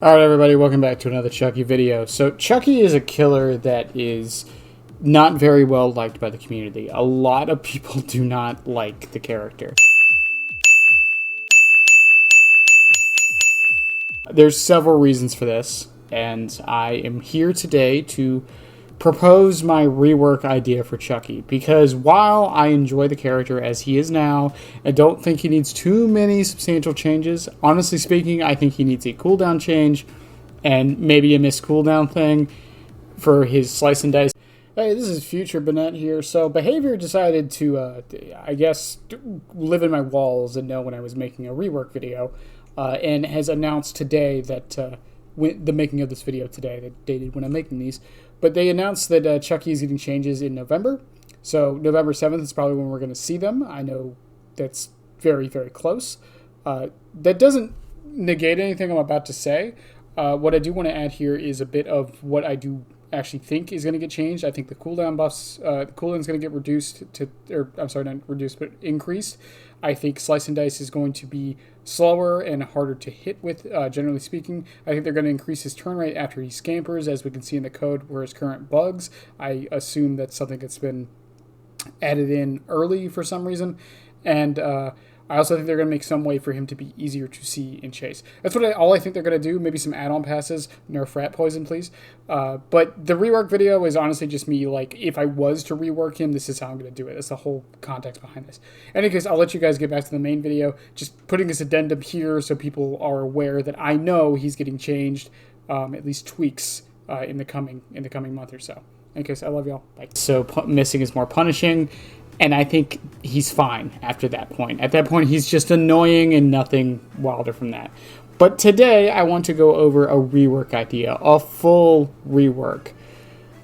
Alright everybody, welcome back to another Chucky video. So Chucky is a killer that is not very well liked by the community. A lot of people do not like the character. There's several reasons for this, and I am here today to propose my rework idea for Chucky, because while I enjoy the character as he is now, I don't think he needs too many substantial changes. Honestly speaking, I think he needs a cooldown change and maybe a missed cooldown thing for his slice and dice. Hey, this is Future Bennett here. So Behavior decided to, I guess, live in my walls and know when I was making a rework video, and has announced today that the making of this video today, that dated when I'm making these, but they announced that Chucky is getting changes in November. So November 7th is probably when we're going to see them. I know that's very, very close. That doesn't negate anything I'm about to say. What I do want to add here is a bit of what I do actually think is going to get changed. I think the cooldown buffs, the cooldown is going to get reduced to, or I'm sorry, not reduced, but increased. I think Slice and Dice is going to be slower and harder to hit with, generally speaking. I think they're going to increase his turn rate after he scampers, as we can see in the code where his current bugs. I assume that's something that's been added in early for some reason. And I also think they're going to make some way for him to be easier to see and chase. That's all I think they're going to do. Maybe some add-on passes. Nerf rat poison, please. But the rework video is honestly just me, like, if I was to rework him, this is how I'm going to do it. That's the whole context behind this. In any case, I'll let you guys get back to the main video. Just putting this addendum here so people are aware that I know he's getting changed, at least tweaks, in the coming month or so. In any case, I love y'all. Bye. So missing is more punishing. And I think he's fine after that point. At that point, he's just annoying and nothing wilder from that. But today, I want to go over a rework idea, a full rework.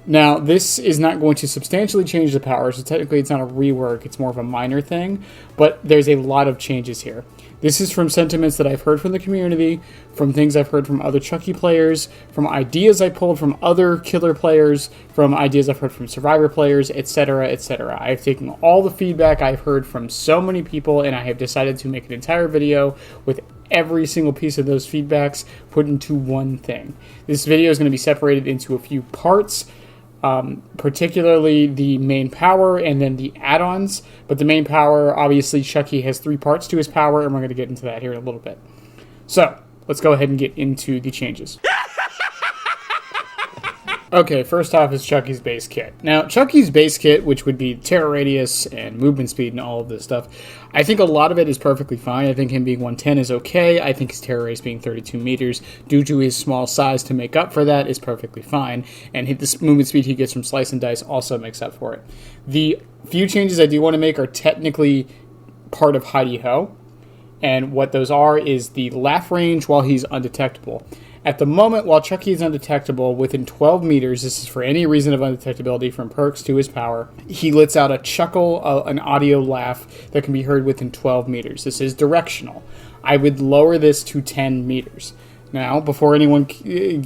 Now, this is not going to substantially change the power, so technically it's not a rework, it's more of a minor thing, but there's a lot of changes here. This is from sentiments that I've heard from the community, from things I've heard from other Chucky players, from ideas I pulled from other killer players, from ideas I've heard from Survivor players, etc., etc. I've taken all the feedback I've heard from so many people, and I have decided to make an entire video with every single piece of those feedbacks put into one thing. This video is going to be separated into a few parts, particularly the main power and then the add-ons. But the main power, obviously, Chucky has 3 parts to his power, and we're going to get into that here in a little bit. So, let's go ahead and get into the changes. Okay, first off is Chucky's base kit. Now, Chucky's base kit, which would be terror radius and movement speed and all of this stuff, I think a lot of it is perfectly fine. I think him being 110 is okay. I think his terror radius being 32 meters, due to his small size to make up for that, is perfectly fine. And the movement speed he gets from Slice and Dice also makes up for it. The few changes I do want to make are technically part of Hidey Ho. And what those are is the laugh range while he's undetectable. At the moment, while Chucky is undetectable, within 12 meters, this is for any reason of undetectability from perks to his power, he lets out a chuckle, an audio laugh that can be heard within 12 meters. This is directional. I would lower this to 10 meters. Now, before anyone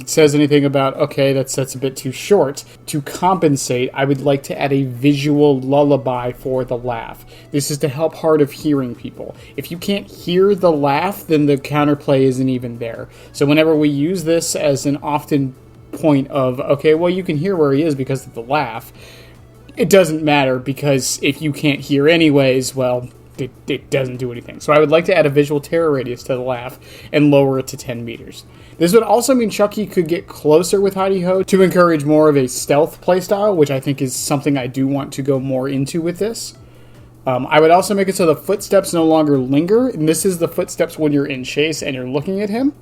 says anything about, okay, that's a bit too short, to compensate, I would like to add a visual lullaby for the laugh. This is to help hard of hearing people. If you can't hear the laugh, then the counterplay isn't even there. So whenever we use this as an often point of, okay, well, you can hear where he is because of the laugh, it doesn't matter, because if you can't hear anyways, well, it doesn't do anything. So I would like to add a visual terror radius to the laugh and lower it to 10 meters. This would also mean Chucky could get closer with Hidey Ho to encourage more of a stealth playstyle, which I think is something I do want to go more into with this. I would also make it so the footsteps no longer linger, and this is the footsteps when you're in chase and you're looking at him.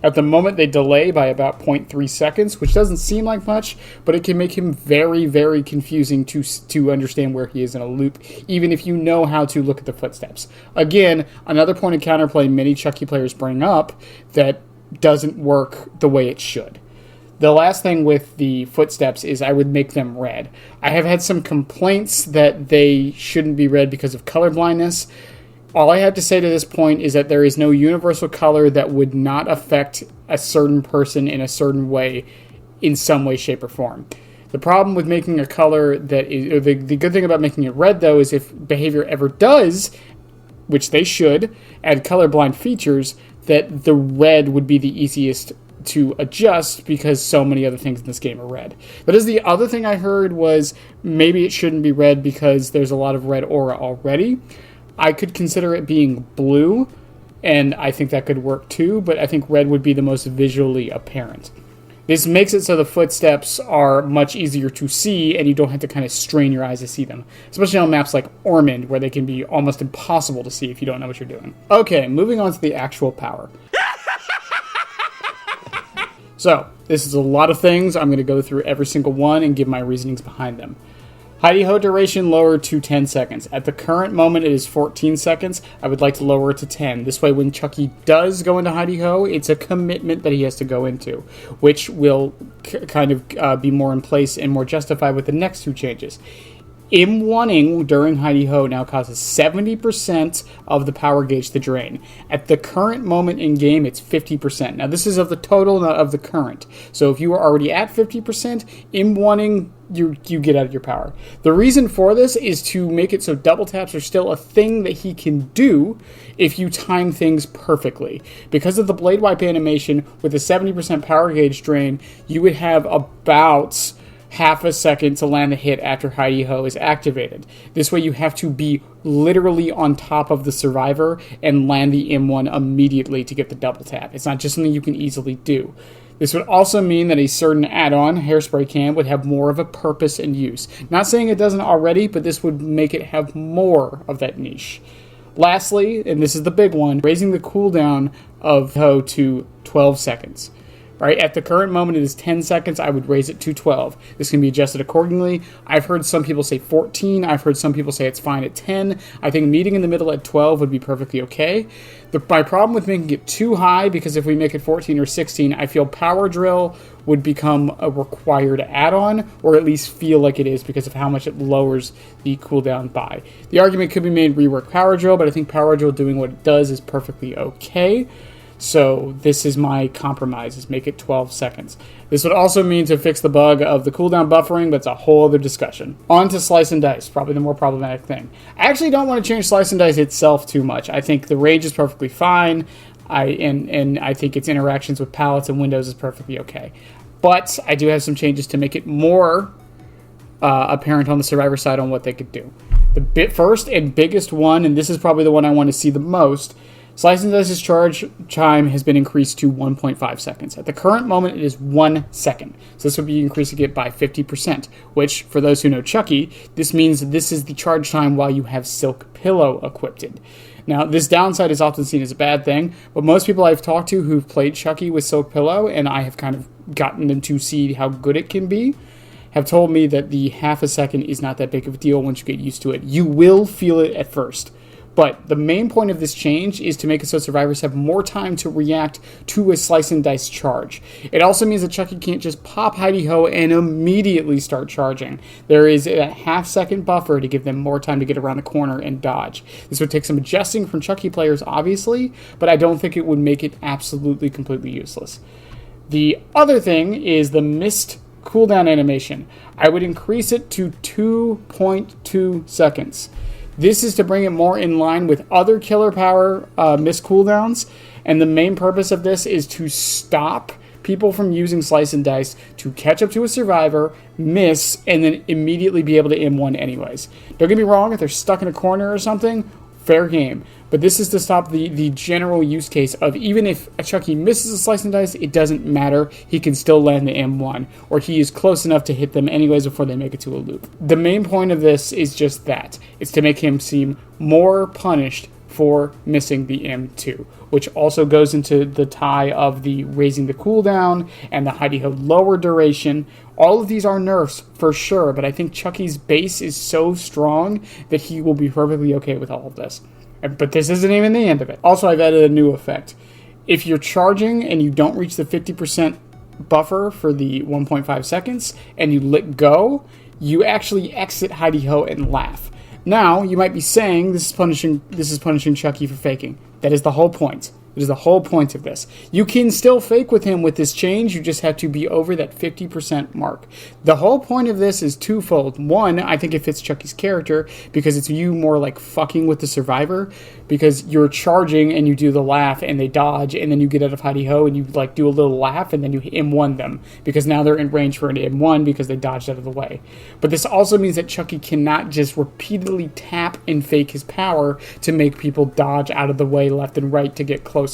At the moment, they delay by about 0.3 seconds, which doesn't seem like much, but it can make him very, very confusing to understand where he is in a loop, even if you know how to look at the footsteps. Again, another point of counterplay many Chucky players bring up that doesn't work the way it should. The last thing with the footsteps is I would make them red. I have had some complaints that they shouldn't be red because of color blindness. All I have to say to this point is that there is no universal color that would not affect a certain person in a certain way, in some way, shape, or form. The problem with making a color that is, or the good thing about making it red, though, is if Behavior ever does, which they should, add colorblind features, that the red would be the easiest to adjust because so many other things in this game are red. But as the other thing I heard was maybe it shouldn't be red because there's a lot of red aura already. I could consider it being blue, and I think that could work too, but I think red would be the most visually apparent. This makes it so the footsteps are much easier to see, and you don't have to kind of strain your eyes to see them. Especially on maps like Ormond, where they can be almost impossible to see if you don't know what you're doing. Okay, moving on to the actual power. So, this is a lot of things. I'm going to go through every single one and give my reasonings behind them. Hidey-ho duration lowered to 10 seconds. At the current moment, it is 14 seconds. I would like to lower it to 10. This way, when Chucky does go into hidey-ho, it's a commitment that he has to go into, which will kind of be more in place and more justified with the next two changes. M1ing during hidey-ho now causes 70% of the power gauge to drain. At the current moment in game, it's 50%. Now, this is of the total, not of the current. So if you are already at 50%, M1ing, you get out of your power. The reason for this is to make it so double taps are still a thing that he can do if you time things perfectly. Because of the blade wipe animation, with a 70% power gauge drain, you would have about half a second to land the hit after hidey-ho is activated. This way you have to be literally on top of the survivor and land the M1 immediately to get the double tap. It's not just something you can easily do. This would also mean that a certain add-on, Hairspray Cam, would have more of a purpose and use. Not saying it doesn't already, but this would make it have more of that niche. Lastly, and this is the big one, raising the cooldown of Ho to 12 seconds. Right, at the current moment, it is 10 seconds. I would raise it to 12. This can be adjusted accordingly. I've heard some people say 14. I've heard some people say it's fine at 10. I think meeting in the middle at 12 would be perfectly okay. My problem with making it too high, because if we make it 14 or 16, I feel Power Drill would become a required add-on, or at least feel like it is because of how much it lowers the cooldown by. The argument could be made rework Power Drill, but I think Power Drill doing what it does is perfectly okay. So this is my compromise, is make it 12 seconds. This would also mean to fix the bug of the cooldown buffering, but it's a whole other discussion. On to Slice and Dice, probably the more problematic thing. I actually don't want to change Slice and Dice itself too much. I think the rage is perfectly fine, and I think its interactions with palettes and windows is perfectly okay. But I do have some changes to make it more apparent on the survivor side on what they could do. The first and biggest one, and this is probably the one I want to see the most, Slice and Dice's charge time has been increased to 1.5 seconds. At the current moment, it is 1 second. So this would be increasing it by 50%, which, for those who know Chucky, this means this is the charge time while you have Silk Pillow equipped. Now, this downside is often seen as a bad thing, but most people I've talked to who've played Chucky with Silk Pillow, and I have kind of gotten them to see how good it can be, have told me that the half a second is not that big of a deal once you get used to it. You will feel it at first. But the main point of this change is to make it so survivors have more time to react to a Slice and Dice charge. It also means that Chucky can't just pop hidey-ho and immediately start charging. There is a half-second buffer to give them more time to get around the corner and dodge. This would take some adjusting from Chucky players, obviously, but I don't think it would make it absolutely completely useless. The other thing is the missed cooldown animation. I would increase it to 2.2 seconds. This is to bring it more in line with other killer power missed cooldowns, and the main purpose of this is to stop people from using Slice and Dice to catch up to a survivor, miss, and then immediately be able to M1 anyways. Don't get me wrong, if they're stuck in a corner or something, fair game. But this is to stop the general use case of even if a Chucky misses a Slice and Dice, it doesn't matter. He can still land the M1, or he is close enough to hit them anyways before they make it to a loop. The main point of this is just that. It's to make him seem more punished for missing the M2, which also goes into the tie of the raising the cooldown and the hidey-ho lower duration. All of these are nerfs for sure, but I think Chucky's base is so strong that he will be perfectly okay with all of this. But this isn't even the end of it. Also, I've added a new effect. If you're charging and you don't reach the 50% buffer for the 1.5 seconds and you let go, you actually exit hidey-ho and laugh. Now, you might be saying this is punishing Chucky for faking. That is the whole point. which is the whole point of this. You can still fake with him with this change, you just have to be over that 50% mark. The whole point of this is twofold. One, I think it fits Chucky's character because it's you more like fucking with the survivor, because you're charging and you do the laugh and they dodge, and then you get out of hidey-ho and you like do a little laugh and then you M1 them because now they're in range for an M1 because they dodged out of the way. But this also means that Chucky cannot just repeatedly tap and fake his power to make people dodge out of the way left and right to get closer.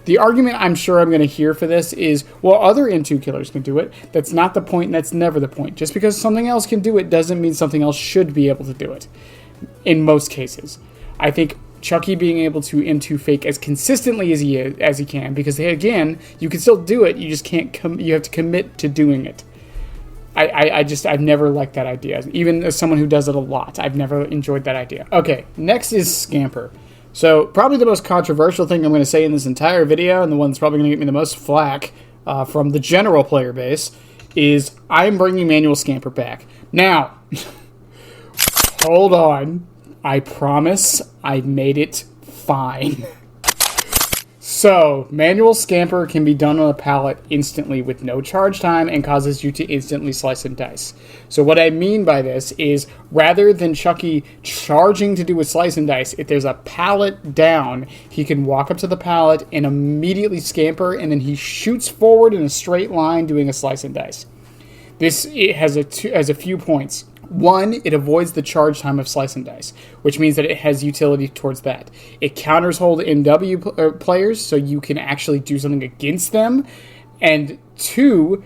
The argument I'm sure I'm going to hear for this is, well, other M2 killers can do it. That's not the point, and that's never the point. Just because something else can do it doesn't mean something else should be able to do it, in most cases. I think Chucky being able to M2 fake as consistently as he can, because again, you can still do it, you just can't you have to commit to doing it. I've never liked that idea. Even as someone who does it a lot, I've never enjoyed that idea. Okay, next is Scamper. So probably the most controversial thing I'm going to say in this entire video, and the one that's probably going to get me the most flack from the general player base, is I'm bringing manual Scamper back. Now, hold on. I promise I made it fine. So, manual Scamper can be done on a pallet instantly with no charge time and causes you to instantly slice and dice. So what I mean by this is, rather than Chucky charging to do a slice and dice, if there's a pallet down, he can walk up to the pallet and immediately Scamper, and then he shoots forward in a straight line doing a slice and dice. It has a few points. One, it avoids the charge time of slice and dice, which means that it has utility towards that. It counters hold MW players, so you can actually do something against them. And two,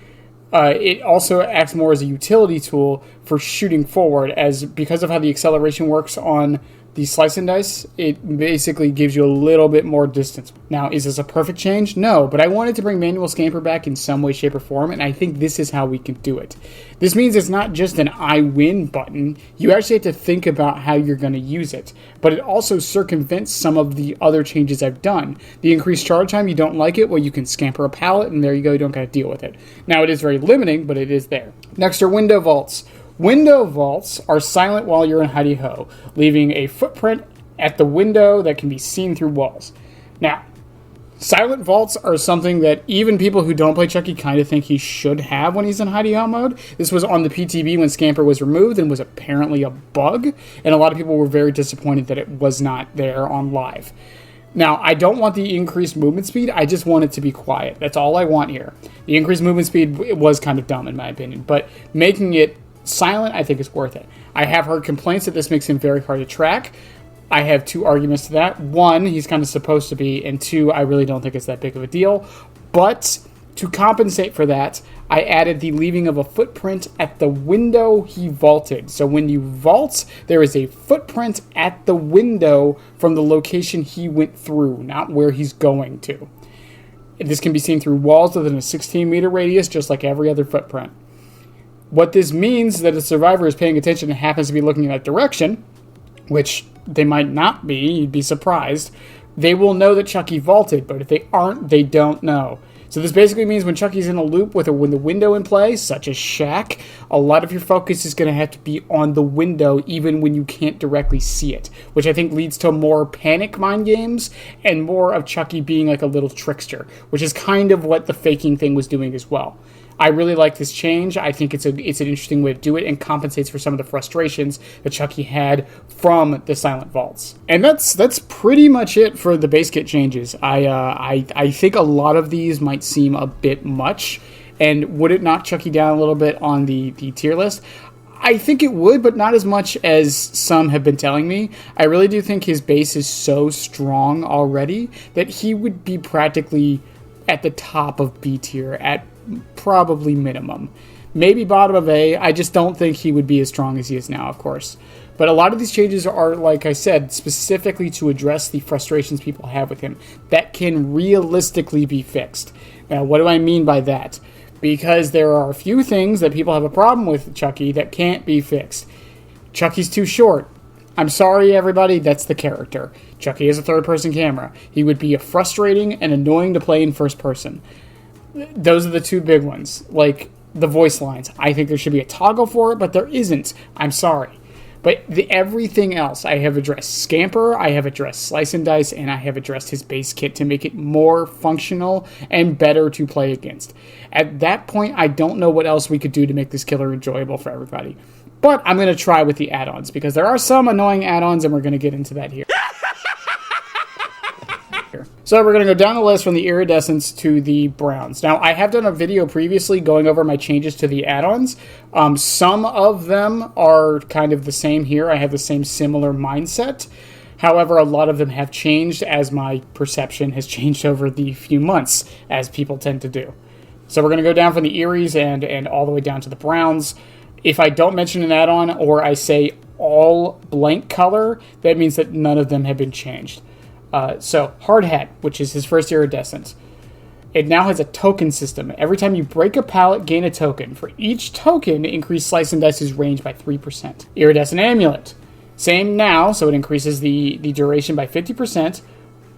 it also acts more as a utility tool for shooting forward, as because of how the acceleration works on the slice and dice, it basically gives you a little bit more distance. Now, is this a perfect change? No, but I wanted to bring manual Scamper back in some way, shape, or form, and I think this is how we can do it. This means it's not just an I win button. You actually have to think about how you're going to use it, but it also circumvents some of the other changes I've done. The increased charge time, you don't like it? Well, you can Scamper a pallet, and there you go, you don't got to deal with it. Now, it is very limiting, but it is there. Next are window vaults. Window vaults are silent while you're in hidey-ho, leaving a footprint at the window that can be seen through walls. Now, silent vaults are something that even people who don't play Chucky kind of think he should have when he's in hidey-ho mode. This was on the PTB when Scamper was removed and was apparently a bug, and a lot of people were very disappointed that it was not there on live. Now, I don't want the increased movement speed, I just want it to be quiet. That's all I want here. The increased movement speed was kind of dumb in my opinion, but making it silent, I think, is worth it. I have heard complaints that this makes him very hard to track. I have two arguments to that. One, he's kind of supposed to be, and two, I really don't think it's that big of a deal. But to compensate for that, I added the leaving of a footprint at the window he vaulted. So when you vault, there is a footprint at the window from the location he went through, not where he's going to. This can be seen through walls within a 16-meter radius, just like every other footprint. What this means is that a survivor is paying attention and happens to be looking in that direction, which they might not be, you'd be surprised, they will know that Chucky vaulted, but if they aren't, they don't know. So this basically means when Chucky's in a loop with the window in play, such as Shack, a lot of your focus is going to have to be on the window even when you can't directly see it, which I think leads to more panic mind games and more of Chucky being like a little trickster, which is kind of what the faking thing was doing as well. I really like this change. I think it's an interesting way to do it and compensates for some of the frustrations that Chucky had from the silent vaults. And that's pretty much it for the base kit changes. I think a lot of these might seem a bit much, and would it knock Chucky down a little bit on the tier list? I think it would, but not as much as some have been telling me. I really do think his base is so strong already that he would be practically at the top of B tier at probably minimum. Maybe bottom of A. I just don't think he would be as strong as he is now, of course. But a lot of these changes are, like I said, specifically to address the frustrations people have with him that can realistically be fixed. Now, what do I mean by that? Because there are a few things that people have a problem with Chucky that can't be fixed. Chucky's too short. I'm sorry, everybody, that's the character. Chucky is a third-person camera. He would be frustrating and annoying to play in first person. Those are the two big ones. Like, the voice lines. I think there should be a toggle for it, but there isn't. I'm sorry. But everything else, I have addressed Scamper, I have addressed Slice and Dice, and I have addressed his base kit to make it more functional and better to play against. At that point, I don't know what else we could do to make this killer enjoyable for everybody. But I'm going to try with the add-ons, because there are some annoying add-ons, and we're going to get into that here. So we're going to go down the list from the iridescents to the browns. Now, I have done a video previously going over my changes to the add-ons. Some of them are kind of the same here. I have the same similar mindset. However, a lot of them have changed as my perception has changed over the few months, as people tend to do. So we're going to go down from the Eries and all the way down to the browns. If I don't mention an add-on or I say all blank color, that means that none of them have been changed. So, Hard Hat, which is his first iridescent. It now has a token system. Every time you break a pallet, gain a token. For each token, increase Slice and Dice's range by 3%. Iridescent Amulet. Same now, so it increases the duration by 50%.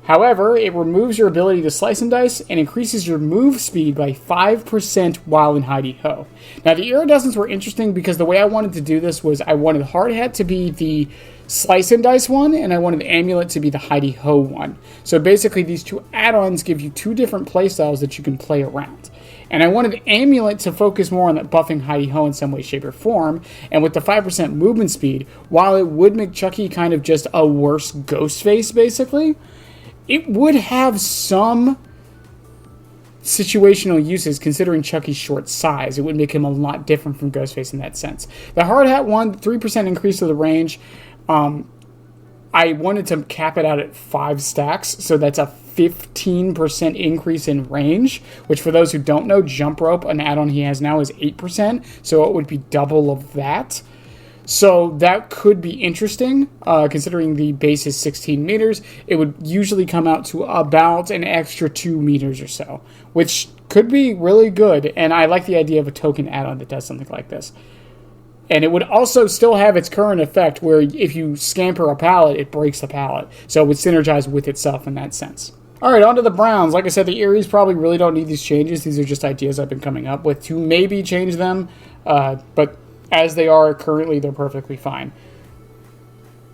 However, it removes your ability to Slice and Dice and increases your move speed by 5% while in Hidey-Ho. Now, the iridescents were interesting because the way I wanted to do this was I wanted Hard Hat to be the Slice and Dice one, and I wanted the Amulet to be the Hidey-Ho one. So basically, these two add-ons give you two different playstyles that you can play around. And I wanted the Amulet to focus more on that buffing Hidey-Ho in some way, shape, or form. And with the 5% movement speed, while it would make Chucky kind of just a worse Ghostface, basically, it would have some situational uses considering Chucky's short size. It would make him a lot different from Ghostface in that sense. The Hard Hat one, 3% increase to the range. I wanted to cap it out at 5 stacks, so that's a 15% increase in range, which for those who don't know, Jump Rope, an add-on he has now, is 8%, so it would be double of that. So that could be interesting, considering the base is 16 meters. It would usually come out to about an extra 2 meters or so, which could be really good, and I like the idea of a token add-on that does something like this. And it would also still have its current effect where if you scamper a pallet, it breaks the pallet. So it would synergize with itself in that sense. All right, on to the browns. Like I said, the Eries probably really don't need these changes. These are just ideas I've been coming up with to maybe change them. But as they are currently, they're perfectly fine.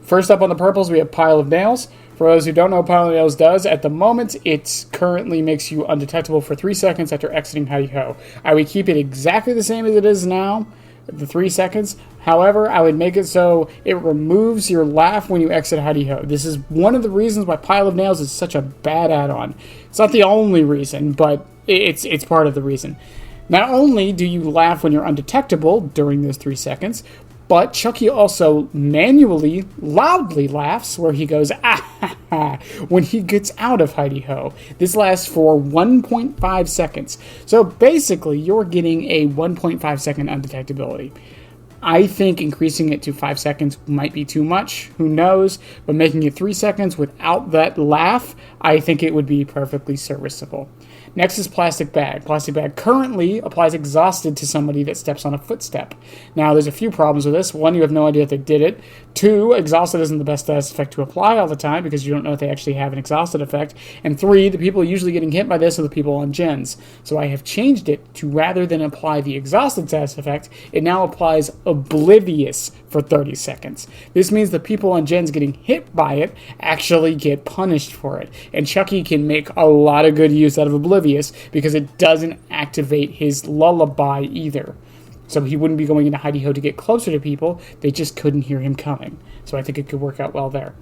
First up on the purples, we have Pile of Nails. For those who don't know what Pile of Nails does, at the moment, it currently makes you undetectable for 3 seconds after exiting Hidey-Ho. I would keep it exactly the same as it is now, the 3 seconds. However, I would make it so it removes your laugh when you exit Hidey-Ho. This is one of the reasons why Pile of Nails is such a bad add-on. It's not the only reason, but it's part of the reason. Not only do you laugh when you're undetectable during those 3 seconds, but Chucky also manually, loudly laughs where he goes, ah ha ha, when he gets out of Hidey-Ho. This lasts for 1.5 seconds. So basically, you're getting a 1.5 second undetectability. I think increasing it to 5 seconds might be too much. Who knows? But making it 3 seconds without that laugh, I think it would be perfectly serviceable. Next is Plastic Bag. Plastic Bag currently applies Exhausted to somebody that steps on a footstep. Now, there's a few problems with this. One, you have no idea if they did it. 2, Exhausted isn't the best effect to apply all the time because you don't know if they actually have an Exhausted effect. And 3, the people usually getting hit by this are the people on gens. So I have changed it to, rather than apply the Exhausted status effect, it now applies Oblivious for 30 seconds. This means the people on gens getting hit by it actually get punished for it. And Chucky can make a lot of good use out of Oblivious because it doesn't activate his lullaby either. So he wouldn't be going into Hidey-Ho to get closer to people, they just couldn't hear him coming. So I think it could work out well there.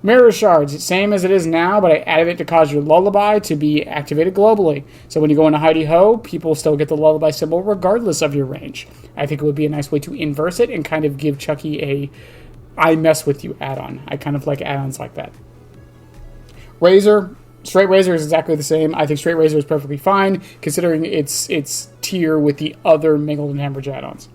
Mirror Shards, same as it is now, but I added it to cause your lullaby to be activated globally. So when you go into Hidey-Ho, people still get the lullaby symbol regardless of your range. I think it would be a nice way to inverse it and kind of give Chucky a I mess with you add-on. I kind of like add-ons like that. Razor. Straight Razor is exactly the same. I think Straight Razor is perfectly fine, considering its tier with the other Mangled and Hemorrhage add-ons.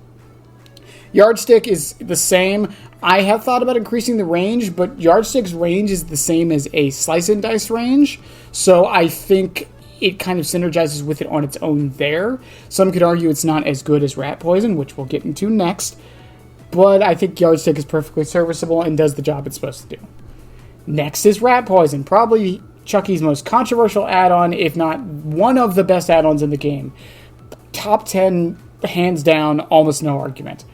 Yardstick is the same. I have thought about increasing the range, but Yardstick's range is the same as a Slice and Dice range, so I think it kind of synergizes with it on its own there. Some could argue it's not as good as Rat Poison, which we'll get into next, but I think Yardstick is perfectly serviceable and does the job it's supposed to do. Next is Rat Poison, probably Chucky's most controversial add-on, if not one of the best add-ons in the game. Top 10, hands down, almost no argument.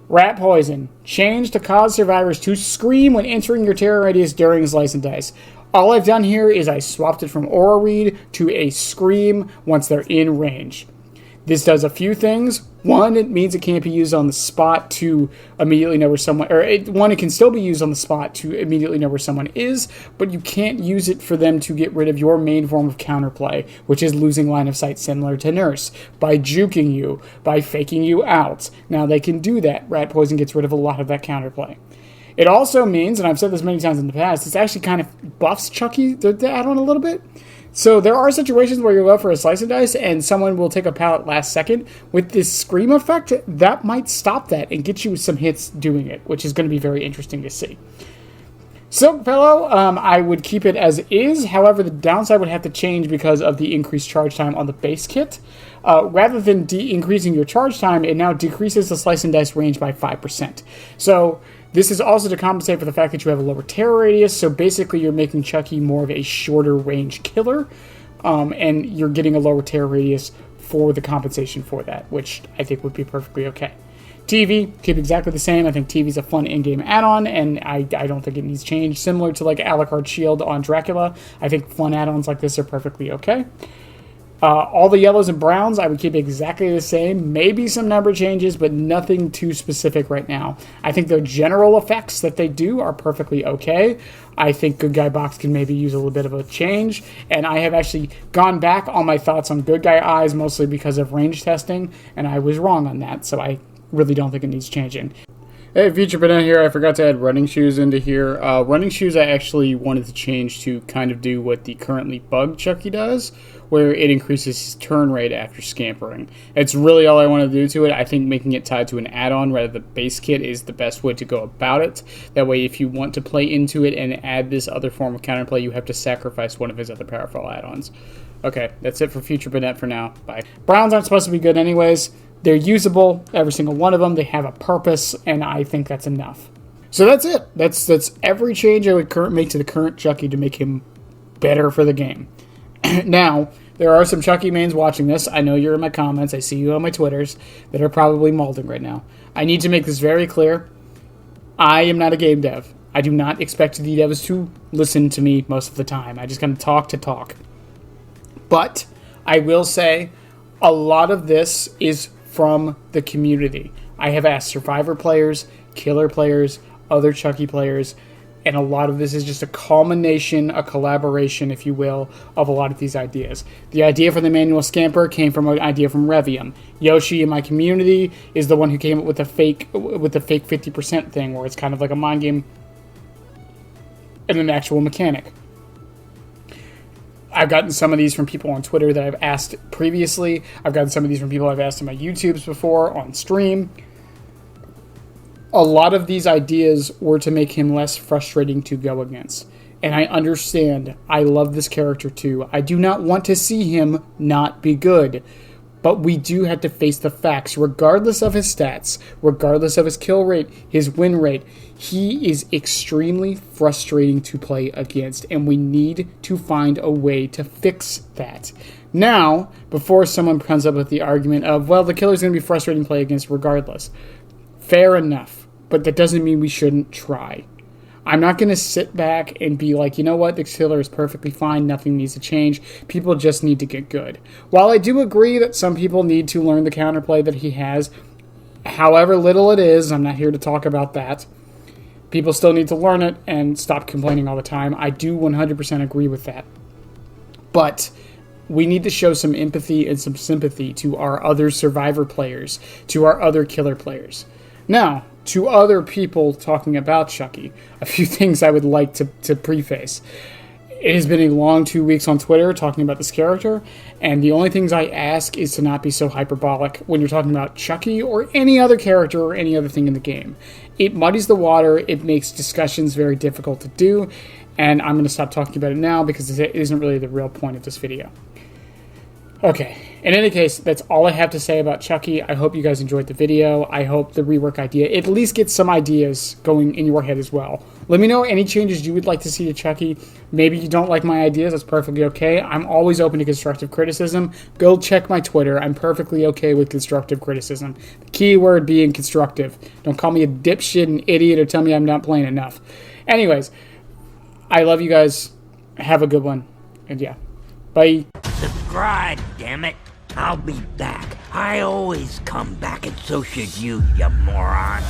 Rat poison. Change to cause survivors to scream when entering your terror radius during slice and dice. All I've done here is I swapped it from aura read to a scream once they're in range. This does a few things. One, it means it can't be used on the spot to immediately know where someone... it can still be used on the spot to immediately know where someone is, but you can't use it for them to get rid of your main form of counterplay, which is losing line of sight similar to Nurse, by juking you, by faking you out. Now, they can do that. Rat Poison gets rid of a lot of that counterplay. It also means, and I've said this many times in the past, it's actually kind of buffs Chucky, the add-on, a little bit. So there are situations where you go for a slice and dice and someone will take a pallet last second. With this scream effect, that might stop that and get you some hits doing it, which is going to be very interesting to see. Silk Pillow, I would keep it as is. However, the downside would have to change because of the increased charge time on the base kit. Rather than increasing your charge time, it now decreases the slice and dice range by 5%. So this is also to compensate for the fact that you have a lower terror radius, so basically you're making Chucky more of a shorter range killer, and you're getting a lower terror radius for the compensation for that, which I think would be perfectly okay. TV, keep exactly the same. I think TV's a fun in-game add-on, and I don't think it needs change. Similar to like Alucard Shield on Dracula, I think fun add-ons like this are perfectly okay. All the yellows and browns, I would keep exactly the same. Maybe some number changes, but nothing too specific right now. I think the general effects that they do are perfectly okay. I think Good Guy Box can maybe use a little bit of a change. And I have actually gone back on my thoughts on Good Guy Eyes, mostly because of range testing, and I was wrong on that, so I really don't think it needs changing. Hey, feature banana here. I forgot to add running shoes into here. Running shoes I actually wanted to change to kind of do what the currently bugged Chucky does, where it increases his turn rate after scampering. It's really all I want to do to it. I think making it tied to an add-on rather than the base kit is the best way to go about it. That way, if you want to play into it and add this other form of counterplay, you have to sacrifice one of his other powerful add-ons. Okay, that's it for Future Banette for now. Bye. Browns aren't supposed to be good anyways. They're usable, every single one of them. They have a purpose, and I think that's enough. So that's it. That's every change I would make to the current Chucky to make him better for the game. Now, there are some Chucky mains watching this. I know you're in my comments. I see you on my Twitters that are probably mauling right now. I need to make this very clear. I am not a game dev. I do not expect the devs to listen to me most of the time. I just kind of talk to talk. But I will say a lot of this is from the community. I have asked Survivor players, Killer players, other Chucky players, and a lot of this is just a culmination, a collaboration, if you will, of a lot of these ideas. The idea for the manual scamper came from an idea from Revium. Yoshi in my community is the one who came up with the fake 50% thing, where it's kind of like a mind game and an actual mechanic. I've gotten some of these from people on Twitter that I've asked previously. I've gotten some of these from people I've asked in my YouTubes before, on stream. A lot of these ideas were to make him less frustrating to go against. And I understand. I love this character too. I do not want to see him not be good. But we do have to face the facts. Regardless of his stats, regardless of his kill rate, his win rate, he is extremely frustrating to play against. And we need to find a way to fix that. Now, before someone comes up with the argument of, well, the killer's going to be frustrating to play against regardless. Fair enough. But that doesn't mean we shouldn't try. I'm not going to sit back and be like, you know what, the killer is perfectly fine, nothing needs to change, people just need to get good. While I do agree that some people need to learn the counterplay that he has, however little it is, I'm not here to talk about that, people still need to learn it and stop complaining all the time. I do 100% agree with that. But we need to show some empathy and some sympathy to our other Survivor players, to our other Killer players. Now, to other people talking about Chucky, a few things I would like to preface. It has been a long 2 weeks on Twitter talking about this character, and the only things I ask is to not be so hyperbolic when you're talking about Chucky or any other character or any other thing in the game. It muddies the water, it makes discussions very difficult to do, and I'm going to stop talking about it now because it isn't really the real point of this video. Okay, in any case, that's all I have to say about Chucky. I hope you guys enjoyed the video. I hope the rework idea at least gets some ideas going in your head as well. Let me know any changes you would like to see to Chucky. Maybe you don't like my ideas. That's perfectly okay. I'm always open to constructive criticism. Go check my Twitter. I'm perfectly okay with constructive criticism. The key word being constructive. Don't call me a dipshit, an idiot, or tell me I'm not playing enough. Anyways, I love you guys. Have a good one. And yeah, bye. Subscribe, damn it. I'll be back. I always come back, and so should you, you moron.